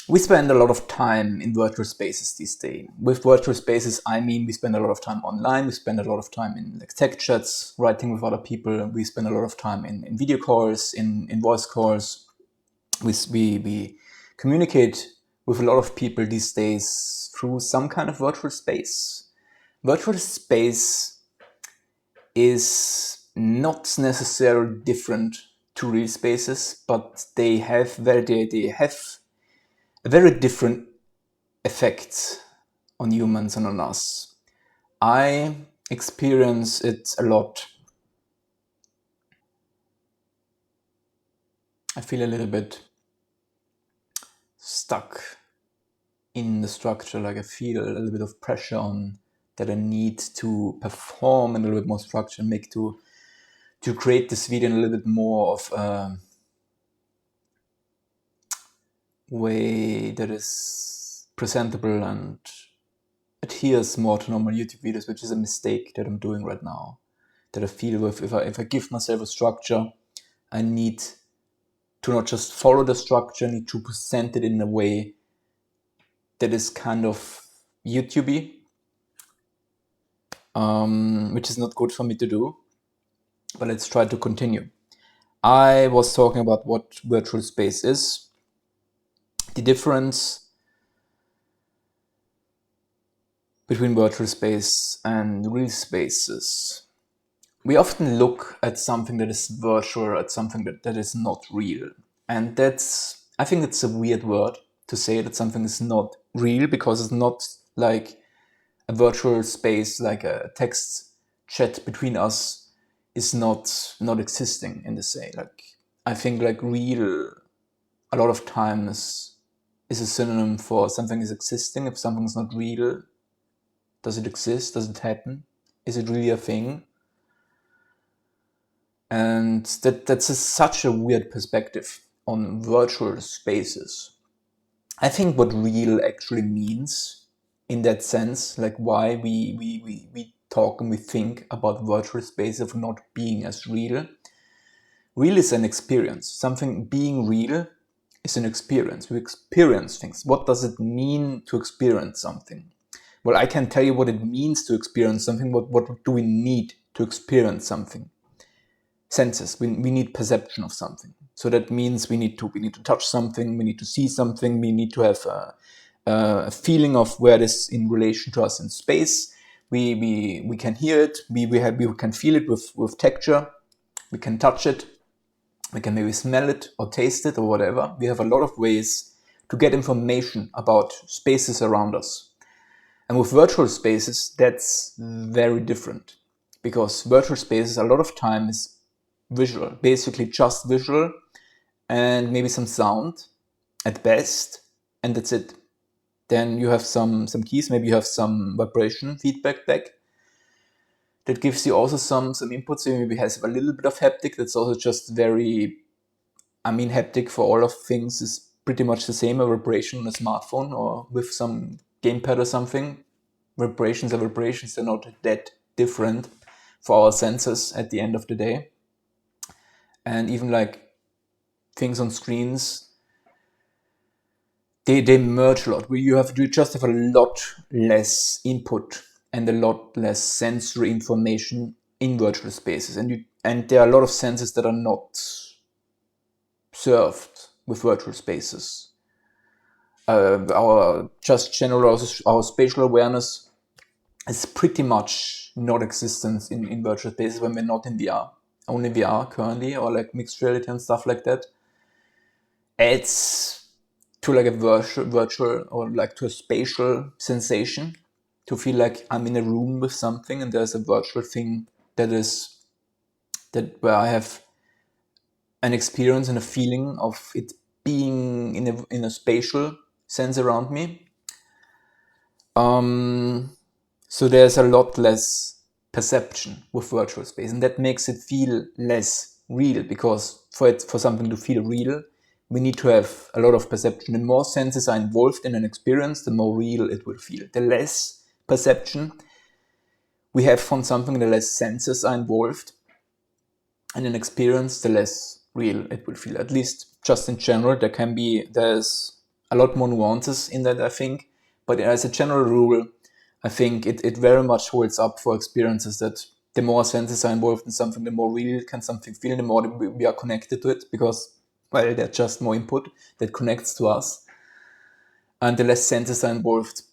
We spend a lot of time in virtual spaces these days. With virtual spaces, I mean we spend a lot of time online. We spend a lot of time in like tech chats, writing with other people. We spend a lot of time in video calls, in voice calls. We communicate with a lot of people these days through some kind of virtual space. Virtual space is not necessarily different to real spaces, but they have a very different effect on humans and on us. I experience it a lot. I feel a little bit stuck in the structure, like I feel a little bit of pressure on that I need to perform a little bit more structure and make to create this video in a little bit more of a way that is presentable and adheres more to normal YouTube videos, which is a mistake that I'm doing right now. That I feel with if I give myself a structure, I need to not just follow the structure, I need to present it in a way that is kind of YouTubey, which is not good for me to do. But let's try to continue. I was talking about what virtual space is, the difference between virtual space and real spaces. We often look at something that is virtual, at something that is not real. And I think it's a weird word to say that something is not real, because it's not like a virtual space, like a text chat between us is not existing in the say. Like, I think like real a lot of times is a synonym for something is existing. If something is not real, does it exist? Does it happen? Is it really a thing? And that's such a weird perspective on virtual spaces. I think what real actually means in that sense, like why we talk and we think about virtual space of not being as real. Real is an experience. Something being real is an experience. We experience things. What does it mean to experience something? Well, I can tell you what it means to experience something. What do we need to experience something? Senses. We need perception of something. So that means we need to touch something. We need to see something. We need to have a feeling of where it is in relation to us in space. We can hear it. We can feel it with texture. We can touch it. We can maybe smell it or taste it or whatever. We have a lot of ways to get information about spaces around us. And with virtual spaces, that's very different, because virtual spaces a lot of time is visual, basically just visual, and maybe some sound at best, and that's it. Then you have some keys, maybe you have some vibration feedback back. That gives you also some input, so maybe has a little bit of haptic. That's also just very, haptic for all of things is pretty much the same, a vibration on a smartphone or with some gamepad or something. Vibrations are vibrations, they're not that different for our senses at the end of the day. And even like things on screens, they merge a lot. You just have a lot less input and a lot less sensory information in virtual spaces. And there are a lot of senses that are not served with virtual spaces. Our spatial awareness is pretty much not existent in virtual spaces when we're not in VR. Only VR currently, or like mixed reality and stuff like that. Adds to like a virtual or like to a spatial sensation, to feel like I'm in a room with something and there's a virtual thing where I have an experience and a feeling of it being in a spatial sense around me. So there's a lot less perception with virtual space, and that makes it feel less real, because for something to feel real, we need to have a lot of perception. The more senses are involved in an experience, the more real it will feel. The less perception we have from something, the less senses are involved in an experience, the less real it will feel. At least just in general, there's a lot more nuances in that, I think. But as a general rule, I think it very much holds up for experiences that the more senses are involved in something, the more real can something feel, the more we are connected to it, because, well, there's just more input that connects to us. And the less senses are involved,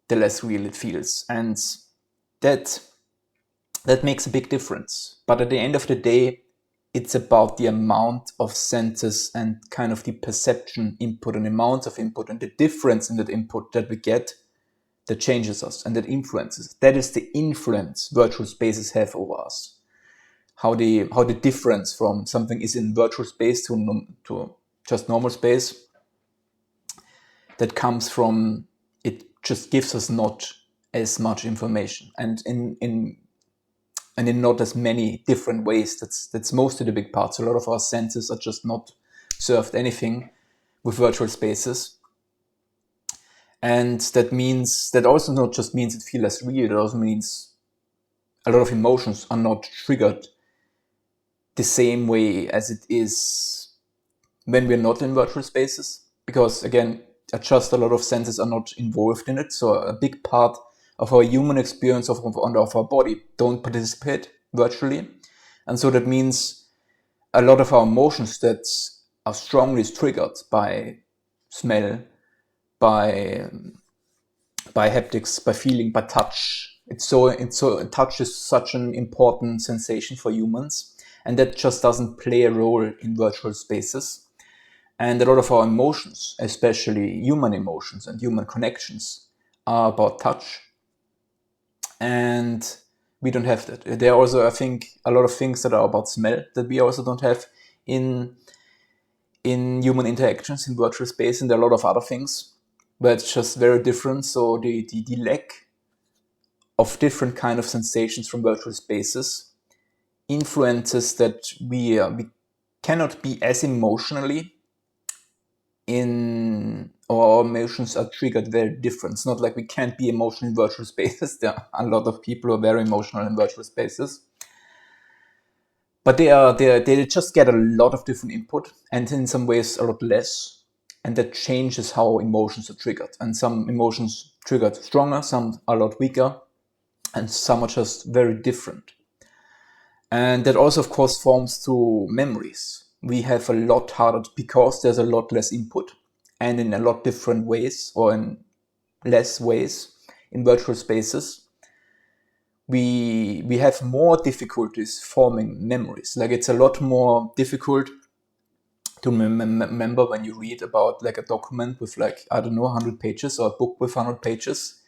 the less real it feels. And that makes a big difference. But at the end of the day, it's about the amount of senses and kind of the perception input and amounts of input and the difference in that input that we get that changes us and that influences. That is the influence virtual spaces have over us. How the difference from something is in virtual space to just normal space, that comes from it just gives us not as much information and in not as many different ways. That's mostly the big part. So a lot of our senses are just not served anything with virtual spaces. And that also not just means it feels less real, it also means a lot of emotions are not triggered the same way as it is when we're not in virtual spaces. Because again, just a lot of senses are not involved in it. So a big part of our human experience of our body don't participate virtually. And so that means a lot of our emotions that are strongly triggered by smell, by haptics, by feeling, by touch. Touch is such an important sensation for humans, and that just doesn't play a role in virtual spaces. And a lot of our emotions, especially human emotions and human connections, are about touch. And we don't have that. There are also, I think, a lot of things that are about smell that we also don't have in human interactions in virtual space, and there are a lot of other things, but it's just very different. So the lack of different kind of sensations from virtual spaces influences that we cannot be as emotionally our emotions are triggered very different. It's not like we can't be emotional in virtual spaces. There are a lot of people who are very emotional in virtual spaces. But they just get a lot of different input, and in some ways a lot less. And that changes how emotions are triggered. And some emotions triggered stronger, some are a lot weaker, and some are just very different. And that also, of course, forms to memories. We have a lot harder because there's a lot less input, and in a lot different ways or in less ways in virtual spaces. We have more difficulties forming memories. Like it's a lot more difficult to remember when you read about like a document with like, I don't know, 100 pages or a book with 100 pages.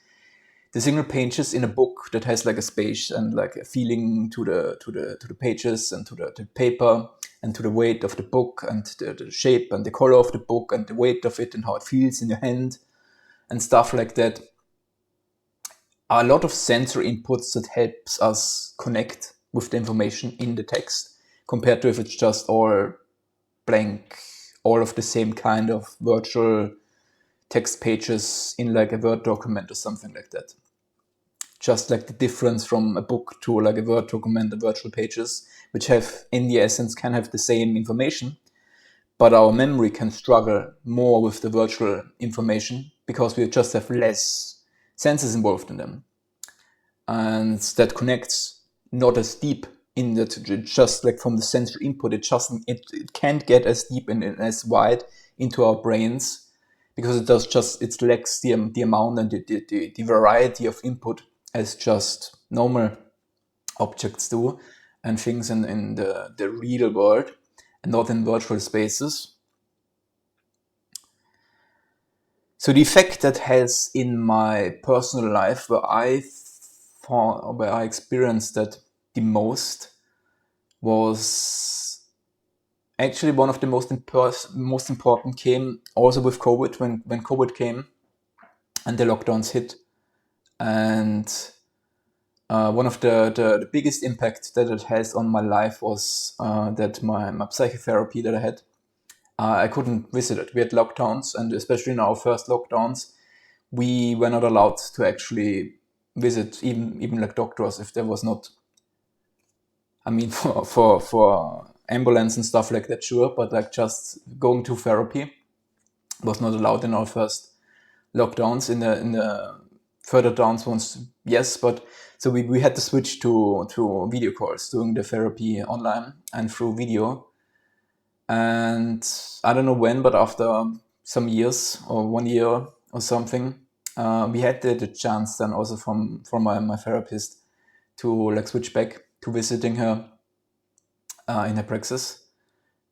The single pages in a book that has like a space and like a feeling to the pages and to the paper and to the weight of the book and the shape and the color of the book and the weight of it and how it feels in your hand and stuff like that. Are a lot of sensory inputs that helps us connect with the information in the text compared to if it's just all blank, all of the same kind of virtual text pages in like a Word document or something like that. Just like the difference from a book to like a Word document and virtual pages, which have in the essence can have the same information, but our memory can struggle more with the virtual information because we just have less senses involved in them. And that connects not as deep in that, just like from the sensory input, it can't get as deep and as wide into our brains because it lacks the amount and the variety of input as just normal objects do and things in the real world and not in virtual spaces. So the effect that has in my personal life where I experienced that the most was actually one of the most important came also with COVID, when COVID came and the lockdowns hit. And one of the biggest impact that it has on my life was that my psychotherapy that I had, I couldn't visit it. We had lockdowns, and especially in our first lockdowns, we were not allowed to actually visit even like doctors if there was not, I mean, for ambulance and stuff like that, sure, but like just going to therapy Was not allowed in our first lockdowns. In the further downs ones, yes, but so we had to switch to video calls, doing the therapy online and through video. And I don't know when, but after some years or 1 year or something, we had the chance then also from my therapist to like switch back to visiting her in her praxis.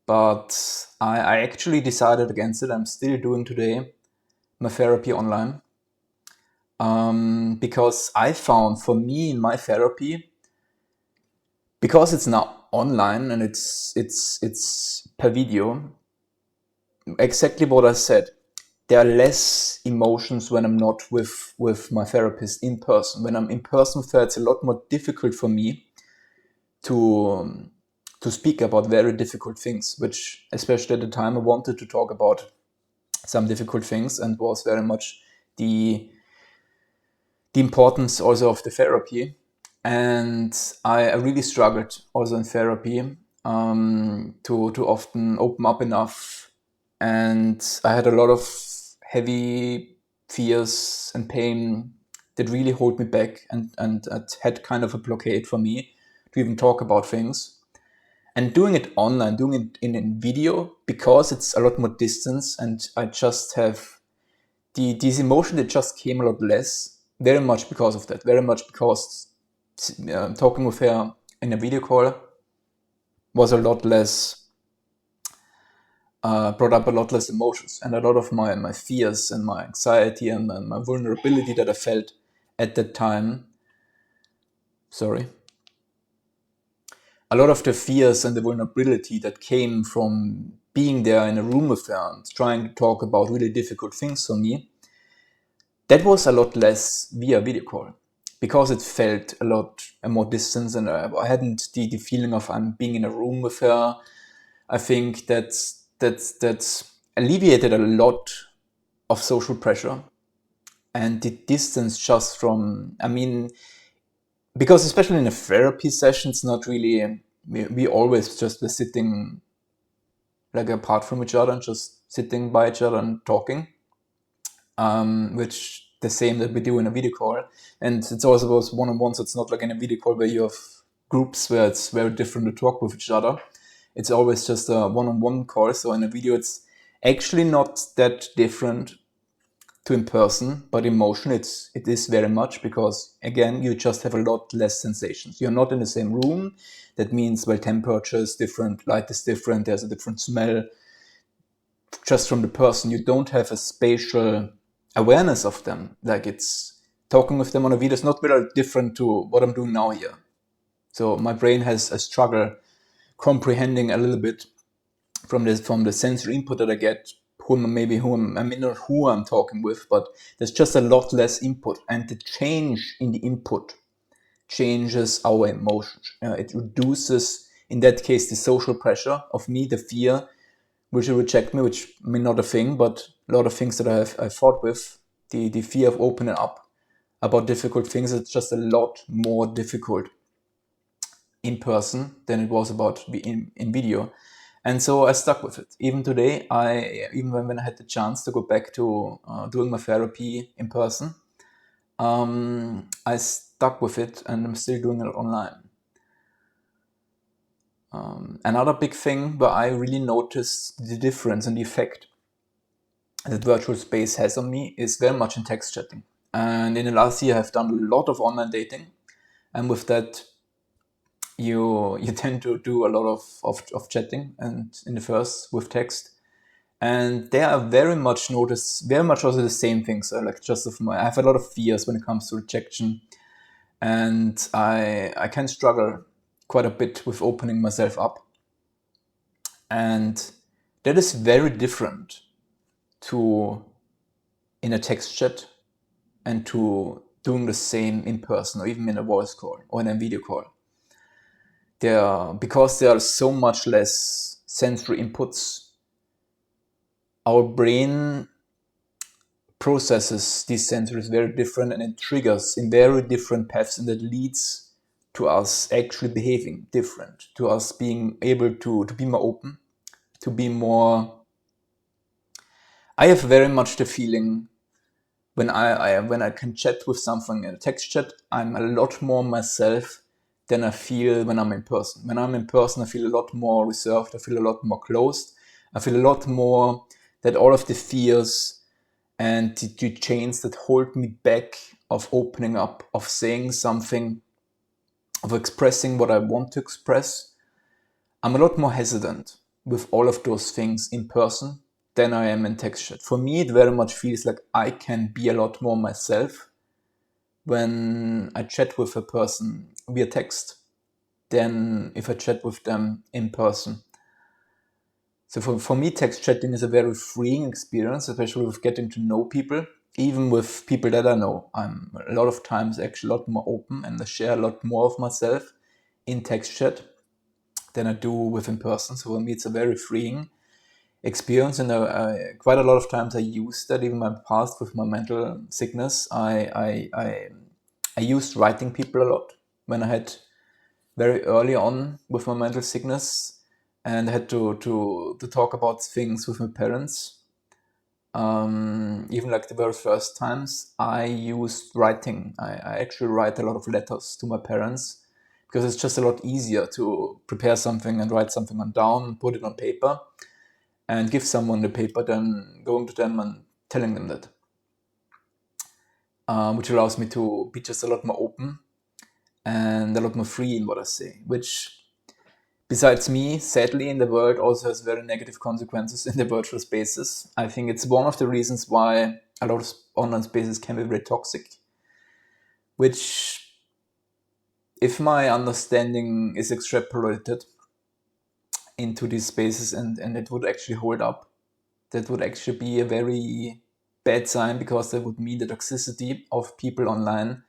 But I actually decided against it. I'm still doing today my therapy online. Because I found for me in my therapy, because it's now online and it's per video, exactly what I said. There are less emotions when I'm not with my therapist in person. When I'm in person with her, it's a lot more difficult for me to speak about very difficult things, which especially at the time I wanted to talk about some difficult things, and was very much the importance also of the therapy. And I really struggled also in therapy to often open up enough. And I had a lot of heavy fears and pain that really hold me back, and it had kind of a blockade for me to even talk about things. And doing it online, doing it in video, because it's a lot more distance, and I just have these emotions that just came a lot less, very much because of that, very much because talking with her in a video call was a lot less, brought up a lot less emotions, and a lot of my fears and my anxiety and my vulnerability that I felt at that time, a lot of the fears and the vulnerability that came from being there in a room with her and trying to talk about really difficult things for me, that was a lot less via video call, because it felt a lot more distance, and I hadn't the feeling of I'm being in a room with her. I think that's alleviated a lot of social pressure and the distance just from, I mean, because especially in a therapy session, it's not really, we always just were sitting like apart from each other and just sitting by each other and talking, which the same that we do in a video call. And it's also was one-on-one, so it's not like in a video call where you have groups where it's very different to talk with each other. It's always just a one-on-one call. So in a video, it's actually not that different to in person, but emotion, it is very much, because again, you just have a lot less sensations. You're not in the same room. That means, well, temperature is different, light is different, there's a different smell. Just from the person, you don't have a spatial awareness of them. Like, it's talking with them on a video is not very different to what I'm doing now here. So my brain has a struggle comprehending a little bit from the sensory input that I get, not who I'm talking with, but there's just a lot less input, and the change in the input changes our emotions. It reduces, in that case, the social pressure of me, the fear, which will reject me, which I mean, not a thing, but a lot of things that I fought with, the fear of opening up about difficult things. It's just a lot more difficult in person than it was about in video. And so I stuck with it. Even today, even when I had the chance to go back to doing my therapy in person, I stuck with it, and I'm still doing it online. Another big thing where I really noticed the difference and the effect that virtual space has on me is very much in text chatting. And in the last year, I've done a lot of online dating, and with that, you tend to do a lot of chatting, and in the first with text, and they are very much also the same things. So like I have a lot of fears when it comes to rejection, and I can struggle quite a bit with opening myself up, and that is very different to in a text chat and to doing the same in person, or even in a voice call or in a video call. Because there are so much less sensory inputs, our brain processes these sensors very different, and it triggers in very different paths, and that leads to us actually behaving different, to us being able to be more open, to be more I have very much the feeling when I can chat with something in a text chat, I'm a lot more myself than I feel when I'm in person. When I'm in person, I feel a lot more reserved. I feel a lot more closed. I feel a lot more that all of the fears and the chains that hold me back of opening up, of saying something, of expressing what I want to express, I'm a lot more hesitant with all of those things in person than I am in text chat. For me, it very much feels like I can be a lot more myself when I chat with a person via text than if I chat with them in person. So for me, text chatting is a very freeing experience, especially with getting to know people. Even with people that I know, I'm a lot of times actually a lot more open and I share a lot more of myself in text chat than I do with in person. So for me, it's a very freeing experience, and quite a lot of times I used that even in my past with my mental sickness. I used writing people a lot when I had very early on with my mental sickness, and I had to talk about things with my parents. Even like the very first times, I used writing. I actually write a lot of letters to my parents because it's just a lot easier to prepare something and write something on down, put it on paper, and give someone the paper than going to them and telling them that. Which allows me to be just a lot more open and a lot more free in what I say, which besides me, sadly, in the world also has very negative consequences in the virtual spaces. I think it's one of the reasons why a lot of online spaces can be very toxic, which, if my understanding is extrapolated into these spaces and it would actually hold up, that would actually be a very bad sign, because that would mean the toxicity of people online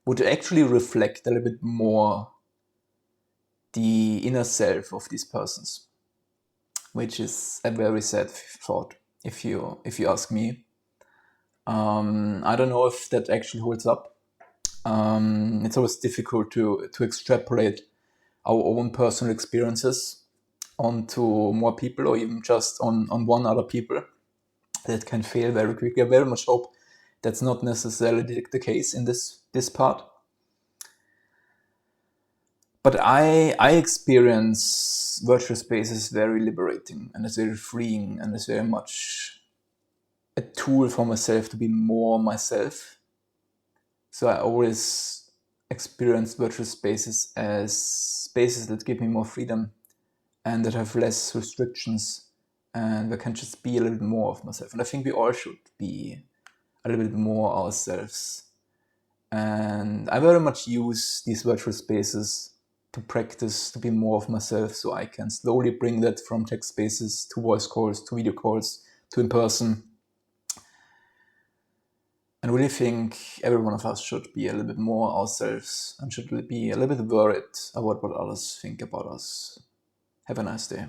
would actually reflect a little bit more the inner self of these persons, which is a very sad thought, if you ask me. I don't know if that actually holds up. It's always difficult to extrapolate our own personal experiences onto more people, or even just on one other people. That can fail very quickly. I very much hope that's not necessarily the case in this part. But I experience virtual spaces very liberating, and it's very freeing, and it's very much a tool for myself to be more myself. So I always experience virtual spaces as spaces that give me more freedom and that have less restrictions, and I can just be a little bit more of myself. And I think we all should be a little bit more ourselves. And I very much use these virtual spaces to practice to be more of myself, so I can slowly bring that from text spaces to voice calls, to video calls, to in person. And really think every one of us should be a little bit more ourselves and should be a little bit worried about what others think about us. Have a nice day.